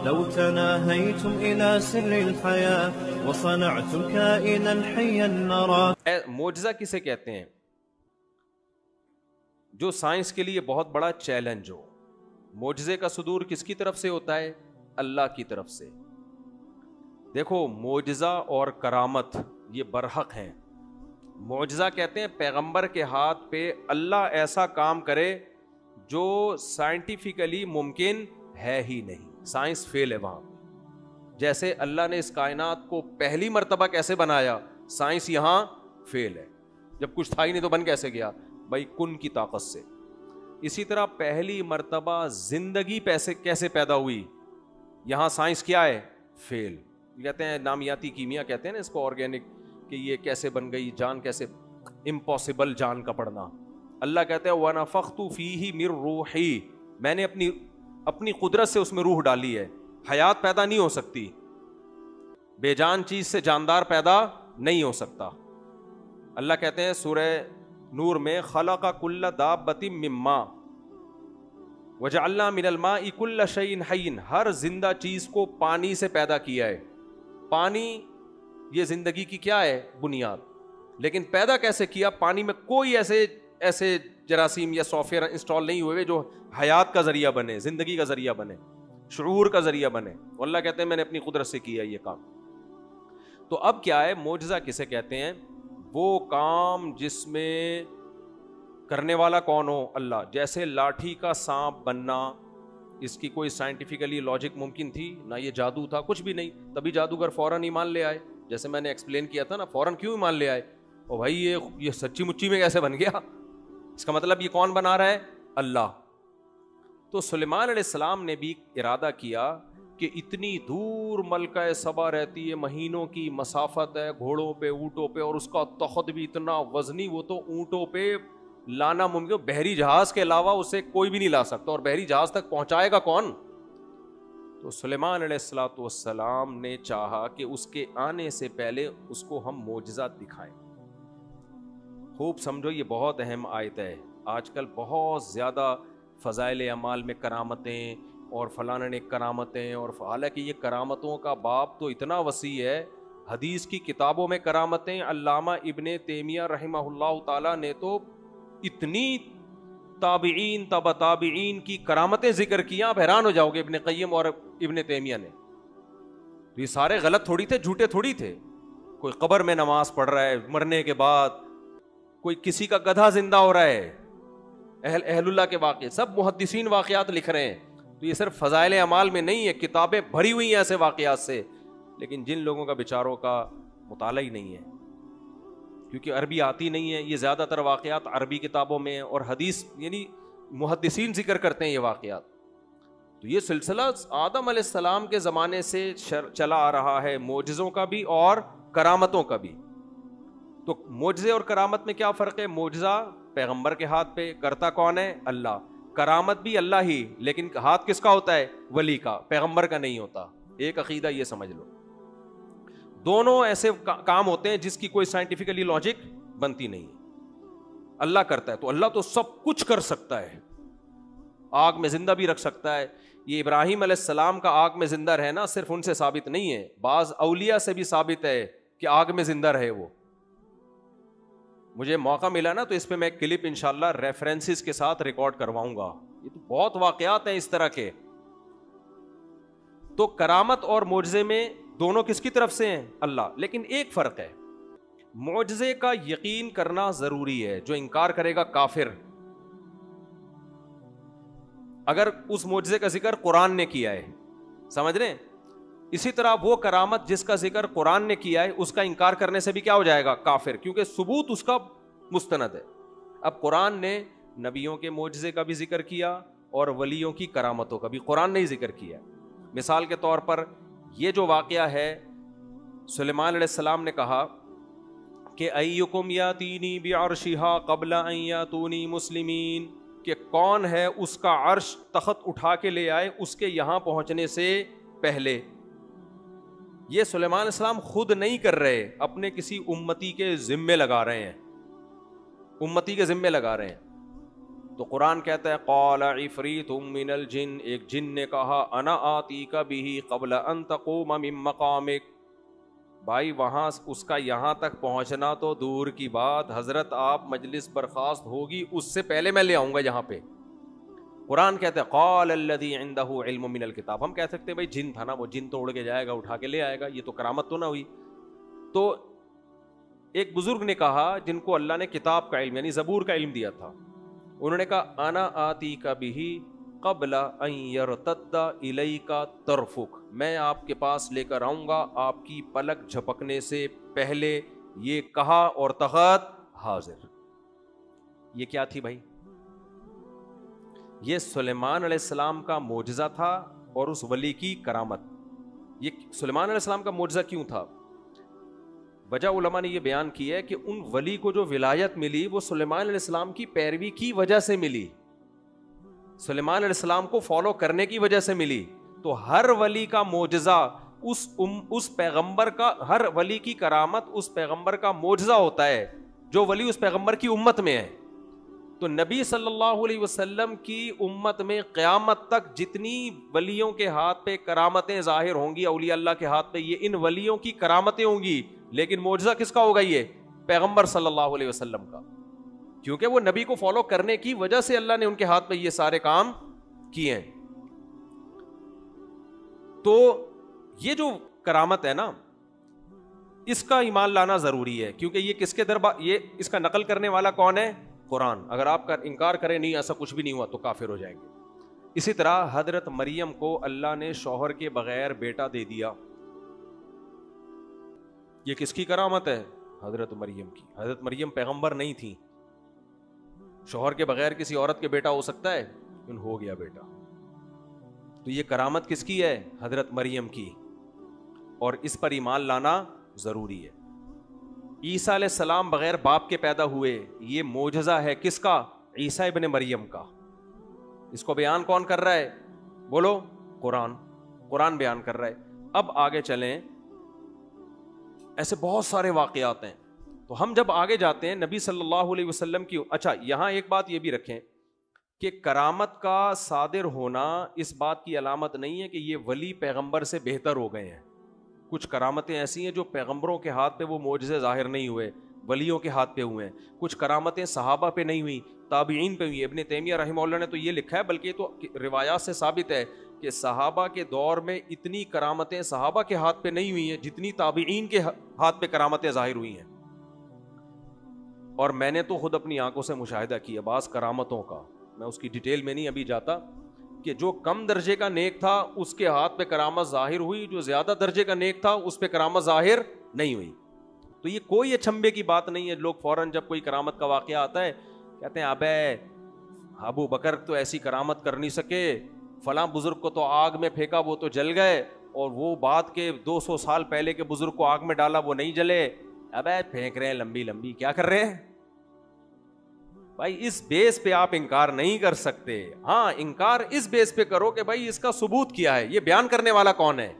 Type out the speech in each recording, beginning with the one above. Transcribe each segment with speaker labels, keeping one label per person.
Speaker 1: لو تناهيتم إلى سر الحياة وصنعتم كائنا حيا نرى.
Speaker 2: معجزہ کسے کہتے ہیں؟ جو سائنس کے لیے بہت بڑا چیلنج ہو. معجزے کا صدور کس کی طرف سے ہوتا ہے؟ اللہ کی طرف سے. دیکھو معجزہ اور کرامت یہ برحق ہیں. معجزہ کہتے ہیں پیغمبر کے ہاتھ پہ اللہ ایسا کام کرے جو سائنٹیفکلی ممکن ہے ہی نہیں. سائنس فیل ہے وہاں. جیسے اللہ نے اس کائنات کو پہلی مرتبہ کیسے بنایا, سائنس یہاں فیل ہے. جب کچھ تھا ہی نہیں تو بن کیسے گیا؟ بھائی کن کی طاقت سے. اسی طرح پہلی مرتبہ زندگی کیسے پیدا ہوئی, یہاں سائنس کیا ہے؟ فیل. کہتے ہیں نامیاتی کیمیا کہتے ہیں نا اس کو, آرگینک, کہ یہ کیسے بن گئی جان, کیسے امپاسبل جان کا پڑھنا. اللہ کہتے ہیں وَنَفَخْتُ فِيهِ مِن رُوحِي, میں نے اپنی قدرت سے اس میں روح ڈالی ہے. حیات پیدا نہیں ہو سکتی, بے جان چیز سے جاندار پیدا نہیں ہو سکتا. اللہ کہتے ہیں سورہ نور میں خلق کل دابۃ من ماء وجعلنا من الماء کل شیء حی, ہر زندہ چیز کو پانی سے پیدا کیا ہے. پانی یہ زندگی کی کیا ہے؟ بنیاد. لیکن پیدا کیسے کیا؟ پانی میں کوئی ایسے جراثیم یا سافٹ ویئر انسٹال نہیں ہوئے جو حیات کا ذریعہ بنے, زندگی کا ذریعہ بنے, شعور کا ذریعہ بنے. اللہ کہتے ہیں میں نے اپنی قدرت سے کیا یہ کام. تو اب کیا ہے معجزہ کسے کہتے ہیں؟ وہ کام جس میں کرنے والا کون ہو؟ اللہ. جیسے لاٹھی کا سانپ بننا, اس کی کوئی سائنٹیفکلی لاجک ممکن تھی؟ نہ یہ جادو تھا, کچھ بھی نہیں. تبھی جادوگر فوراً ایمان لے آئے. جیسے میں نے ایکسپلین کیا تھا نا, فوراً کیوں ایمان لے آئے؟ او بھائی یہ سچی مچی میں کیسے بن گیا؟ اس کا مطلب یہ کون بنا رہا ہے؟ اللہ. تو سلیمان علیہ السلام نے بھی ارادہ کیا کہ اتنی دور ملکہ سبا رہتی ہے, مہینوں کی مسافت ہے, گھوڑوں پہ اونٹوں پہ, اور اس کا تخت بھی اتنا وزنی, وہ تو اونٹوں پہ لانا ممکن, بحری جہاز کے علاوہ اسے کوئی بھی نہیں لا سکتا, اور بحری جہاز تک پہنچائے گا کون؟ تو سلیمان علیہ الصلوۃ والسلام نے چاہا کہ اس کے آنے سے پہلے اس کو ہم معجزات دکھائیں. خوب سمجھو یہ بہت اہم آیت ہے. آج کل بہت زیادہ فضائل اعمال میں کرامتیں اور فلاں نے کرامتیں, اور حالانکہ یہ کرامتوں کا باب تو اتنا وسیع ہے. حدیث کی کتابوں میں کرامتیں, علامہ ابن تیمیہ رحمہ اللہ تعالیٰ نے تو اتنی تابعین تبع تابعین کی کرامتیں ذکر کی, آپ حیران ہو جاؤ گے. ابن قیم اور ابن تیمیہ نے. یہ سارے غلط تھوڑی تھے, جھوٹے تھوڑی تھے. کوئی قبر میں نماز پڑھ رہا ہے مرنے کے بعد, کوئی کسی کا گدھا زندہ ہو رہا ہے, اہل اللہ کے واقعے, سب محدثین واقعات لکھ رہے ہیں. تو یہ صرف فضائل اعمال میں نہیں ہے, کتابیں بھری ہوئی ہیں ایسے واقعات سے. لیکن جن لوگوں کا بیچاروں کا مطالعہ ہی نہیں ہے, کیونکہ عربی آتی نہیں ہے, یہ زیادہ تر واقعات عربی کتابوں میں, اور حدیث یعنی محدثین ذکر کرتے ہیں یہ واقعات. تو یہ سلسلہ آدم علیہ السلام کے زمانے سے چلا آ رہا ہے, معجزوں کا بھی اور کرامتوں کا بھی. تو معجزے اور کرامت میں کیا فرق ہے؟ معجزہ پیغمبر کے ہاتھ پہ, کرتا کون ہے؟ اللہ. کرامت بھی اللہ ہی, لیکن ہاتھ کس کا ہوتا ہے؟ ولی کا, پیغمبر کا نہیں ہوتا. ایک عقیدہ یہ سمجھ لو. دونوں ایسے کام ہوتے ہیں جس کی کوئی سائنٹیفکلی لاجک بنتی نہیں. اللہ کرتا ہے, تو اللہ تو سب کچھ کر سکتا ہے. آگ میں زندہ بھی رکھ سکتا ہے. یہ ابراہیم علیہ السلام کا آگ میں زندہ رہنا صرف ان سے ثابت نہیں ہے, بعض اولیاء سے بھی ثابت ہے کہ آگ میں زندہ رہے وہ. مجھے موقع ملا نا تو اس پہ میں ایک کلپ انشاءاللہ ریفرنسز کے ساتھ ریکارڈ کرواؤں گا. یہ تو بہت واقعات ہیں اس طرح کے. تو کرامت اور معجزے میں دونوں کس کی طرف سے ہیں؟ اللہ. لیکن ایک فرق ہے, معجزے کا یقین کرنا ضروری ہے, جو انکار کرے گا کافر. اگر اس معجزے کا ذکر قرآن نے کیا ہے, سمجھ رہے ہیں, اسی طرح وہ کرامت جس کا ذکر قرآن نے کیا ہے اس کا انکار کرنے سے بھی کیا ہو جائے گا؟ کافر, کیونکہ ثبوت اس کا مستند ہے. اب قرآن نے نبیوں کے معجزے کا بھی ذکر کیا اور ولیوں کی کرامتوں کا بھی قرآن نے ہی ذکر کیا. مثال کے طور پر یہ جو واقعہ ہے, سلیمان علیہ السلام نے کہا کہ ایکم یاتینی بعرشہا قبل ان یاتونی مسلمین, کہ کون ہے اس کا عرش تخت اٹھا کے لے آئے اس کے یہاں پہنچنے سے پہلے. یہ سلیمان علیہ السلام خود نہیں کر رہے, اپنے کسی امتی کے ذمے لگا رہے ہیں, امتی کے ذمے لگا رہے ہیں. تو قرآن کہتا ہے قال عفریت من الجن، ایک جن نے کہا انا آتیک بہ قبل ان تقوم من مقامک. بھائی وہاں اس کا یہاں تک پہنچنا تو دور کی بات، حضرت آپ مجلس برخاست ہوگی اس سے پہلے میں لے آؤں گا یہاں پہ. قرآن کہتا ہے قال الذی عندہ علم من الکتاب. ہم کہہ سکتے ہیں بھائی جن تھا نا، وہ جن توڑ کے جائے گا اٹھا کے لے آئے گا، یہ تو کرامت تو نہ ہوئی. تو ایک بزرگ نے کہا جن کو اللہ نے کتاب کا علم یعنی زبور کا علم دیا تھا، انہوں نے کہا انا آتیک بہ قبل ان یرتد الیک طرفک، میں آپ کے پاس لے کر آؤں گا آپ کی پلک جھپکنے سے پہلے. یہ کہا اور تخت حاضر. یہ کیا تھی بھائی؟ یہ سلیمان علیہ السلام کا معجزہ تھا اور اس ولی کی کرامت. یہ سلیمان علیہ السلام کا معجزہ کیوں تھا؟ وجہ علماء نے یہ بیان کی ہے کہ ان ولی کو جو ولایت ملی وہ سلیمان علیہ السلام کی پیروی کی وجہ سے ملی، سلیمان علیہ السلام کو فالو کرنے کی وجہ سے ملی. تو ہر ولی کا معجزہ اس پیغمبر کا، ہر ولی کی کرامت اس پیغمبر کا معجزہ ہوتا ہے جو ولی اس پیغمبر کی امت میں ہے. تو نبی صلی اللہ علیہ وسلم کی امت میں قیامت تک جتنی ولیوں کے ہاتھ پہ کرامتیں ظاہر ہوں گی، اولیاء اللہ کے ہاتھ پہ، یہ ان ولیوں کی کرامتیں ہوں گی. لیکن معجزہ کس کا ہوگا؟ یہ پیغمبر صلی اللہ علیہ وسلم کا، کیونکہ وہ نبی کو فالو کرنے کی وجہ سے اللہ نے ان کے ہاتھ پہ یہ سارے کام کیے ہیں. تو یہ جو کرامت ہے نا، اس کا ایمان لانا ضروری ہے، کیونکہ یہ کس کے دربار، یہ اس کا نقل کرنے والا کون ہے؟ قرآن. اگر آپ کا انکار کریں نہیں ایسا کچھ بھی نہیں ہوا تو کافر ہو جائیں گے. اسی طرح حضرت مریم کو اللہ نے شوہر کے بغیر بیٹا دے دیا. یہ کس کی کرامت ہے؟ حضرت مریم کی. حضرت مریم پیغمبر نہیں تھی، شوہر کے بغیر کسی عورت کے بیٹا ہو سکتا ہے؟ ان ہو گیا بیٹا. تو یہ کرامت کس کی ہے؟ حضرت مریم کی، اور اس پر ایمان لانا ضروری ہے. عیسیٰ علیہ السلام بغیر باپ کے پیدا ہوئے، یہ معجزہ ہے کس کا؟ عیسیٰ ابن مریم کا. اس کو بیان کون کر رہا ہے؟ بولو. قرآن. قرآن بیان کر رہا ہے. اب آگے چلیں، ایسے بہت سارے واقعات ہیں. تو ہم جب آگے جاتے ہیں نبی صلی اللہ علیہ وسلم کی، اچھا یہاں ایک بات یہ بھی رکھیں کہ کرامت کا صادر ہونا اس بات کی علامت نہیں ہے کہ یہ ولی پیغمبر سے بہتر ہو گئے ہیں. کچھ کرامتیں ایسی ہیں جو پیغمبروں کے ہاتھ پہ وہ معجزے ظاہر نہیں ہوئے، ولیوں کے ہاتھ پہ ہوئے ہیں. کچھ کرامتیں صحابہ پہ نہیں ہوئی، تابعین پہ ہوئی. ابن تیمیہ رحمہ اللہ نے تو یہ لکھا ہے، بلکہ یہ تو روایات سے ثابت ہے کہ صحابہ کے دور میں اتنی کرامتیں صحابہ کے ہاتھ پہ نہیں ہوئی ہیں جتنی تابعین کے ہاتھ پہ کرامتیں ظاہر ہوئی ہیں. اور میں نے تو خود اپنی آنکھوں سے مشاہدہ کیا بعض کرامتوں کا، میں اس کی ڈیٹیل میں نہیں ابھی جاتا، کہ جو کم درجے کا نیک تھا اس کے ہاتھ پہ کرامت ظاہر ہوئی، جو زیادہ درجے کا نیک تھا اس پہ کرامت ظاہر نہیں ہوئی. تو یہ کوئی اچھمبے کی بات نہیں ہے. لوگ فوراً جب کوئی کرامت کا واقعہ آتا ہے کہتے ہیں ابے ابو بکر تو ایسی کرامت کر نہیں سکے، فلاں بزرگ کو تو آگ میں پھینکا وہ تو جل گئے، اور وہ بات کے 200 سال پہلے کے بزرگ کو آگ میں ڈالا وہ نہیں جلے. ابے پھینک رہے ہیں لمبی لمبی، کیا کر رہے ہیں بھائی؟ اس بیس پہ آپ انکار نہیں کر سکتے. ہاں انکار اس بیس پہ کرو کہ بھائی اس کا ثبوت کیا ہے، یہ بیان کرنے والا کون ہے.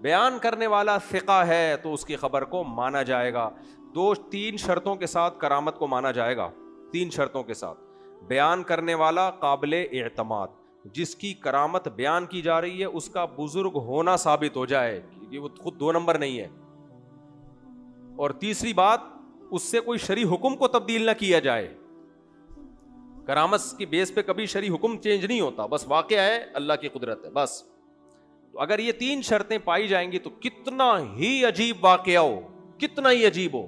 Speaker 2: بیان کرنے والا ثقہ ہے تو اس کی خبر کو مانا جائے گا. 2-3 شرطوں کے ساتھ کرامت کو مانا جائے گا. 3 شرطوں کے ساتھ. بیان کرنے والا قابل اعتماد، جس کی کرامت بیان کی جا رہی ہے اس کا بزرگ ہونا ثابت ہو جائے، یہ وہ خود 2 نمبر نہیں ہے. اور تیسری بات، اس سے کوئی شرعی حکم کو تبدیل نہ کیا جائے. کرامت کی بیس پہ کبھی شرعی حکم چینج نہیں ہوتا، بس واقعہ ہے، اللہ کی قدرت ہے بس. تو اگر یہ 3 شرطیں پائی جائیں گی تو کتنا ہی عجیب واقعہ ہو، کتنا ہی عجیب ہو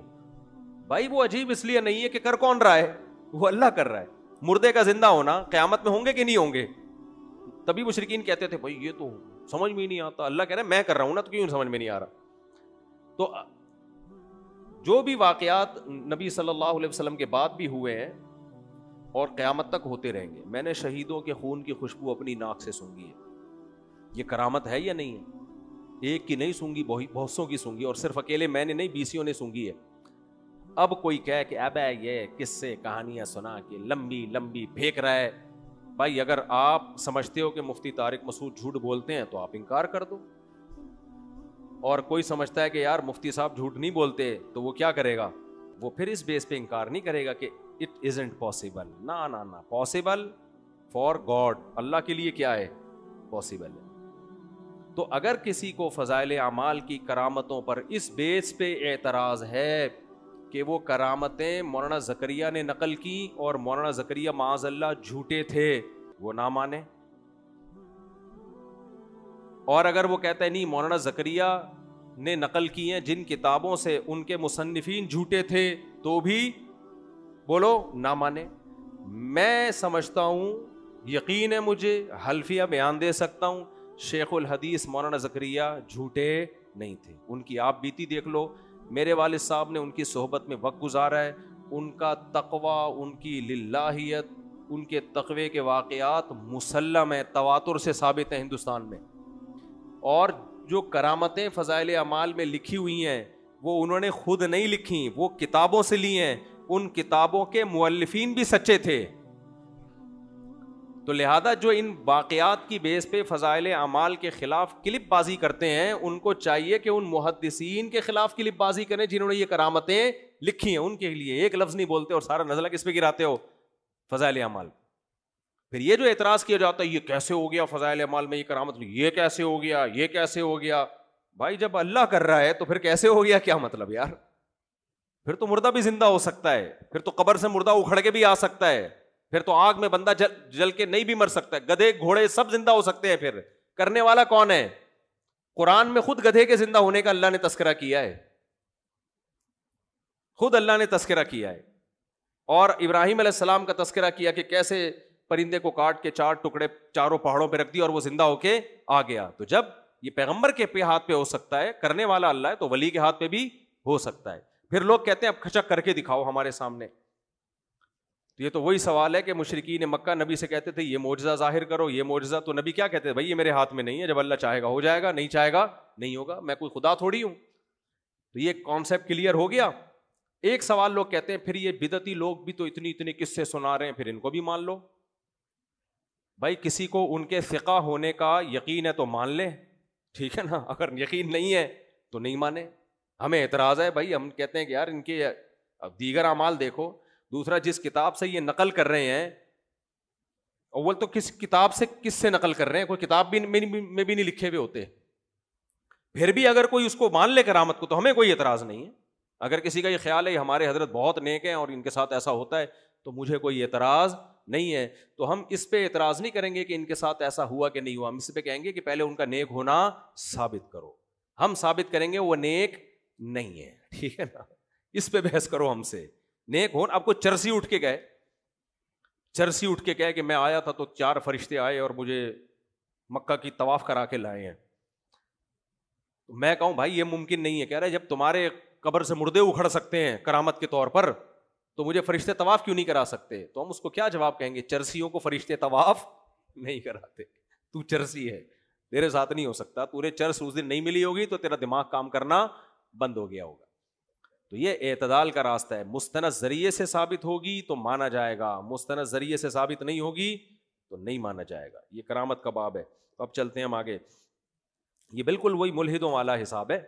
Speaker 2: بھائی، وہ عجیب اس لیے نہیں ہے کہ کر کون رہا ہے، وہ اللہ کر رہا ہے. مردے کا زندہ ہونا قیامت میں ہوں گے کہ نہیں ہوں گے؟ تبھی مشرکین کہتے تھے بھائی یہ تو سمجھ میں ہی نہیں آتا. اللہ کہہ رہا ہے میں کر رہا ہوں نا، تو کیوں سمجھ میں نہیں آ رہا؟ تو جو بھی واقعات نبی صلی اللہ علیہ وسلم کے بعد بھی ہوئے ہیں اور قیامت تک ہوتے رہیں گے. میں نے شہیدوں کے خون کی خوشبو اپنی ناک سے سونگھی ہے. یہ کرامت ہے یا نہیں ہے؟ ایک کی نہیں سونگھی، بہت سوں کی سونگھی، اور صرف اکیلے میں نے نہیں، 20 نے سونگھی ہے. اب کوئی کہے کہ اب یہ قصے کہانیاں سنا کے لمبی لمبی پھینک رہا ہے، بھائی اگر آپ سمجھتے ہو کہ مفتی طارق مسعود جھوٹ بولتے ہیں تو آپ انکار کر دو. اور کوئی سمجھتا ہے کہ یار مفتی صاحب جھوٹ نہیں بولتے تو وہ کیا کرے گا؟ وہ پھر اس بیس پہ انکار نہیں کرے گا کہ اٹ ازنٹ پاسبل. نا نا نا, پاسبل فار گاڈ, اللہ کے لیے کیا ہے, پاسبل ہے. تو اگر کسی کو فضائل اعمال کی کرامتوں پر اس بیس پہ اعتراض ہے کہ وہ کرامتیں مولانا زکریا نے نقل کی اور مولانا زکریا معاذ اللہ جھوٹے تھے, وہ نہ مانے. اور اگر وہ کہتا ہے نہیں مولانا زکریا نے نقل کی ہیں جن کتابوں سے ان کے مصنفین جھوٹے تھے, تو بھی بولو نہ مانے. میں سمجھتا ہوں, یقین ہے مجھے, حلفیہ بیان دے سکتا ہوں, شیخ الحدیث مولانا زکریا جھوٹے نہیں تھے. ان کی آپ بیتی دیکھ لو, میرے والد صاحب نے ان کی صحبت میں وقت گزارا ہے, ان کا تقوی, ان کی للہیت, ان کے تقوی کے واقعات مسلم ہیں, تواتر سے ثابت ہیں ہندوستان میں. اور جو کرامتیں فضائل اعمال میں لکھی ہوئی ہیں وہ انہوں نے خود نہیں لکھی, وہ کتابوں سے لی ہیں. ان کتابوں کے مؤلفین بھی سچے تھے. تو لہذا جو ان واقعات کی بیس پہ فضائل اعمال کے خلاف کلپ بازی کرتے ہیں, ان کو چاہیے کہ ان محدثین کے خلاف کلپ بازی کریں جنہوں نے یہ کرامتیں لکھی ہیں. ان کے لیے ایک لفظ نہیں بولتے اور سارا نزلہ کس پہ گراتے ہو, فضائل اعمال. پھر یہ جو اعتراض کیا جاتا ہے یہ کیسے ہو گیا فضائل اعمال میں یہ کرامت, یہ کیسے ہو گیا, یہ کیسے ہو گیا. بھائی جب اللہ کر رہا ہے تو پھر کیسے ہو گیا کیا مطلب یار؟ پھر تو مردہ بھی زندہ ہو سکتا ہے, پھر تو قبر سے مردہ اکھڑ کے بھی آ سکتا ہے, پھر تو آگ میں بندہ جل کے نہیں بھی مر سکتا ہے, گدھے گھوڑے سب زندہ ہو سکتے ہیں. پھر کرنے والا کون ہے؟ قرآن میں خود گدھے کے زندہ ہونے کا اللہ نے تذکرہ کیا ہے, خود اللہ نے تذکرہ کیا ہے. اور ابراہیم علیہ السلام کا تذکرہ کیا کہ کیسے پرندے کو کاٹ کے 4 ٹکڑے چاروں پہاڑوں پہ رکھ دیا اور وہ زندہ ہو کے آ گیا. تو جب یہ پیغمبر کے ہاتھ پہ ہو سکتا ہے, کرنے والا اللہ ہے, تو ولی کے ہاتھ پہ بھی ہو سکتا ہے. پھر لوگ کہتے ہیں اب کھچک کر کے دکھاؤ ہمارے سامنے. تو یہ تو وہی سوال ہے کہ مشرکین مکہ نبی سے کہتے تھے یہ معجزہ ظاہر کرو, یہ معجزہ. تو نبی کیا کہتے ہیں, بھائی یہ میرے ہاتھ میں نہیں ہے, جب اللہ چاہے گا ہو جائے گا, نہیں چاہے گا نہیں ہوگا, میں کوئی خدا تھوڑی ہوں. تو یہ کانسیپٹ کلیئر ہو گیا. ایک سوال لوگ کہتے ہیں پھر یہ بدعتی لوگ بھی تو اتنے قصے سنا رہے ہیں, پھر ان کو بھی مان لو. بھائی کسی کو ان کے ثقہ ہونے کا یقین ہے تو مان لیں, ٹھیک ہے نا, اگر یقین نہیں ہے تو نہیں مانے. ہمیں اعتراض ہے بھائی, ہم کہتے ہیں کہ یار ان کے دیگر اعمال دیکھو. دوسرا, جس کتاب سے یہ نقل کر رہے ہیں, اول تو کس کتاب سے کس سے نقل کر رہے ہیں, کوئی کتاب بھی میں بھی نہیں لکھے ہوئے ہوتے. پھر بھی اگر کوئی اس کو مان لے کرامت کو تو ہمیں کوئی اعتراض نہیں ہے. اگر کسی کا یہ خیال ہے ہمارے حضرت بہت نیک ہیں اور ان کے ساتھ ایسا ہوتا ہے تو مجھے کوئی اعتراض نہیں ہے, تو ہم اس پہ اعتراض نہیں کریں گے کہ ان کے ساتھ ایسا ہوا کہ نہیں ہوا. ہم اس پہ کہیں گے کہ پہلے ان کا نیک ہونا ثابت کرو. ہم ثابت کریں گے وہ نیک نہیں ہے, ٹھیک ہے نا, اس پہ بحث کرو ہم سے. نیک ہو, آپ کو چرسی اٹھ کے کہے کہ میں آیا تھا تو 4 فرشتے آئے اور مجھے مکہ کی طواف کرا کے لائے ہیں, تو میں کہوں بھائی یہ ممکن نہیں ہے. کہہ رہے جب تمہارے قبر سے مردے اکھڑ سکتے ہیں کرامت کے طور پر تو مجھے فرشتے طواف کیوں نہیں کرا سکتے؟ تو ہم اس کو کیا جواب کہیں گے, چرسیوں کو فرشتے طواف نہیں کراتے, تو چرسی ہے, تیرے ساتھ نہیں ہو سکتا. تورے چرس اس دن نہیں ملی ہوگی تو تیرا دماغ کام کرنا بند ہو گیا ہوگا. تو یہ اعتدال کا راستہ ہے. مستند ذریعے سے ثابت ہوگی تو مانا جائے گا, مستند ذریعے سے ثابت نہیں ہوگی تو نہیں مانا جائے گا. یہ کرامت کا باب ہے. تو اب چلتے ہیں ہم آگے. یہ بالکل وہی ملحدوں والا حساب ہے.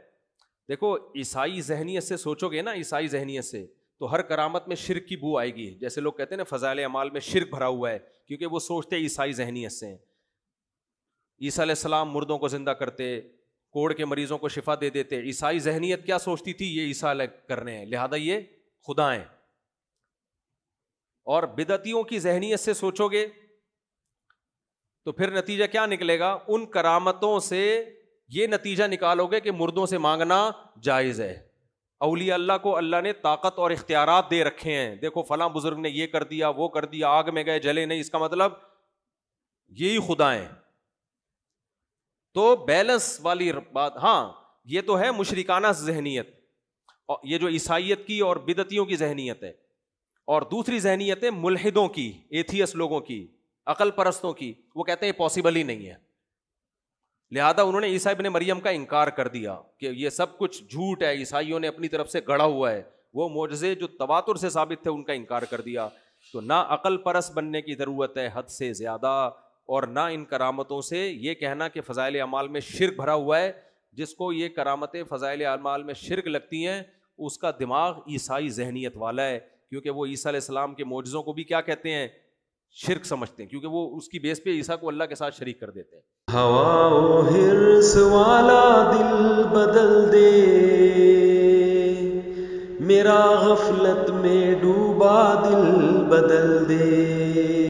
Speaker 2: دیکھو عیسائی ذہنیت سے سوچو گے نا, عیسائی ذہنیت سے تو ہر کرامت میں شرک کی بو آئے گی. جیسے لوگ کہتے ہیں نا فضائل اعمال میں شرک بھرا ہوا ہے, کیونکہ وہ سوچتے عیسائی ذہنیت سے ہیں. عیسیٰ علیہ السلام مردوں کو زندہ کرتے, کوڑ کے مریضوں کو شفا دے دیتے. عیسائی ذہنیت کیا سوچتی تھی, یہ عیسیٰ کر رہے ہیں لہذا یہ خدا ہیں. اور بدعتیوں کی ذہنیت سے سوچو گے تو پھر نتیجہ کیا نکلے گا, ان کرامتوں سے یہ نتیجہ نکالو گے کہ مردوں سے مانگنا جائز ہے. اولیاء اللہ کو اللہ نے طاقت اور اختیارات دے رکھے ہیں, دیکھو فلاں بزرگ نے یہ کر دیا وہ کر دیا, آگ میں گئے جلے نہیں, اس کا مطلب یہی خدا ہیں. تو بیلنس والی بات, ہاں یہ تو ہے مشرکانہ ذہنیت, یہ جو عیسائیت کی اور بدعتیوں کی ذہنیت ہے. اور دوسری ذہنیت ہے ملحدوں کی, ایتھیس لوگوں کی, عقل پرستوں کی. وہ کہتے ہیں پاسبل ہی نہیں ہے, لہذا انہوں نے عیسیٰ ابن مریم کا انکار کر دیا کہ یہ سب کچھ جھوٹ ہے, عیسائیوں نے اپنی طرف سے گڑھا ہوا ہے. وہ معجزے جو تواتر سے ثابت تھے ان کا انکار کر دیا. تو نہ عقل پرست بننے کی ضرورت ہے حد سے زیادہ, اور نہ ان کرامتوں سے یہ کہنا کہ فضائل اعمال میں شرک بھرا ہوا ہے. جس کو یہ کرامتیں فضائل اعمال میں شرک لگتی ہیں اس کا دماغ عیسائی ذہنیت والا ہے. کیونکہ وہ عیسیٰ علیہ السلام کے معجزوں کو بھی کیا کہتے ہیں؟ شرک سمجھتے ہیں، کیونکہ وہ اس کی بیس پہ عیسیٰ کو اللہ کے ساتھ شریک کر دیتے ہیں.
Speaker 3: ہوا و حرص والا دل بدل دے، میرا غفلت میں ڈوبا دل بدل دے.